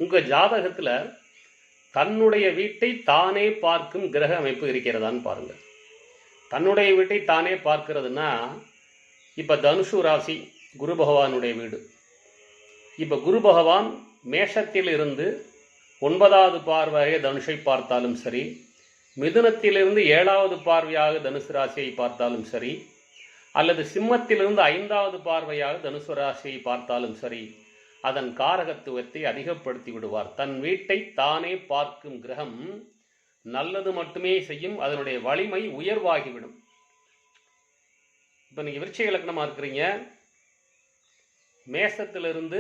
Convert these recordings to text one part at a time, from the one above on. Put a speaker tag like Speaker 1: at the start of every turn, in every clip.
Speaker 1: உங்கள் ஜாதகத்தில் தன்னுடைய வீட்டை தானே பார்க்கும் கிரக அமைப்பு இருக்கிறதான்னு பாருங்கள். தன்னுடைய வீட்டை தானே பார்க்கிறதுனா, இப்போ தனுசு ராசி குரு பகவானுடைய வீடு. இப்போ குரு பகவான் மேஷத்தில் இருந்து 9வது பார்வையாக தனுஷை பார்த்தாலும் சரி, மிதுனத்திலிருந்து 7வது பார்வையாக தனுசு ராசியை பார்த்தாலும் சரி, அல்லது சிம்மத்திலிருந்து 5வது பார்வையாக தனுசு ராசியை பார்த்தாலும் சரி, அதன் காரகத்துவத்தை அதிகப்படுத்தி விடுவார். தன் வீட்டை தானே பார்க்கும் கிரகம் நல்லது மட்டுமே செய்யும், அதனுடைய வலிமை உயர்வாகிவிடும். இப்போ நீங்கள் விருச்சிக லக்னமாக இருக்கிறீங்க, மேசத்திலிருந்து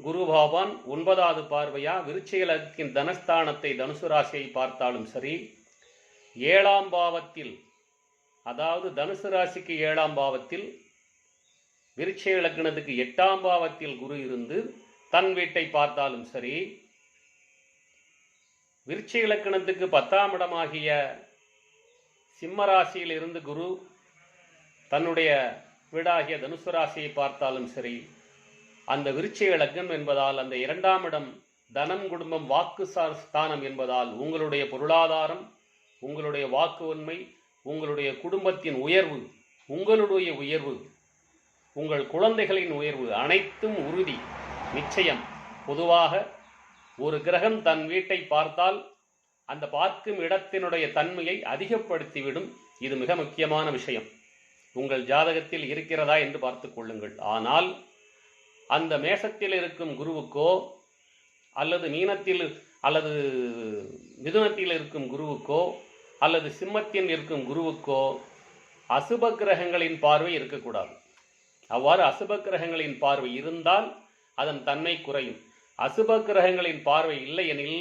Speaker 1: குரு பகவான் 9வது பார்வையா விருச்சிக லக்னத்தின் தனஸ்தானத்தை தனுசு ராசியை பார்த்தாலும் சரி, 7ஆம் பாவத்தில், அதாவது தனுசு ராசிக்கு 7ஆம் பாவத்தில், விருச்சிக லக்னத்துக்கு 8ஆம் பாவத்தில் குரு இருந்து தன் வீட்டை பார்த்தாலும் சரி, விருச்சிக லக்னத்துக்கு 10ஆம் இடமாகிய சிம்ம ராசியில் இருந்து குரு தன்னுடைய வீடாகிய தனுசு ராசியை பார்த்தாலும் சரி, அந்த விருச்சிக லக்னம் என்பதால் அந்த 2ஆம் இடம் தனம் குடும்பம் வாக்கு ஸ்தானம் என்பதால் உங்களுடைய பொருளாதாரம், உங்களுடைய வாக்கு உண்மை, உங்களுடைய குடும்பத்தின் உயர்வு, உங்களுடைய உயர்வு, உங்கள் குழந்தைகளின் உயர்வு அனைத்தும் உறுதி, நிச்சயம். பொதுவாக ஒரு கிரகம் தன் வீட்டை பார்த்தால் அந்த பார்க்கும் இடத்தினுடைய தன்மையை அதிகப்படுத்திவிடும். இது மிக முக்கியமான விஷயம். உங்கள் ஜாதகத்தில் இருக்கிறதா என்று பார்த்து கொள்ளுங்கள். ஆனால் அந்த மேசத்தில் இருக்கும் குருவுக்கோ அல்லது மீனத்தில் அல்லது மிதுனத்தில் இருக்கும் குருவுக்கோ அல்லது சிம்மத்தில் இருக்கும் குருவுக்கோ அசுப கிரகங்களின் பார்வை இருக்கக்கூடாது. அவ்வாறு அசுப கிரகங்களின் பார்வை இருந்தால் அதன் தன்மை குறையும். அசுப கிரகங்களின் பார்வை இல்லையெனில்,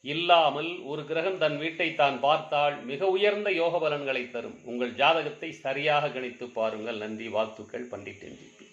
Speaker 1: இல்லாமல் ஒரு கிரகம் தன் வீட்டை தான் பார்த்தால் மிக உயர்ந்த யோக பலன்களை தரும். உங்கள் ஜாதகத்தை சரியாக கணித்து பாருங்கள். நன்றி, வாழ்த்துக்கள். பண்டிட் என்ஜிபி.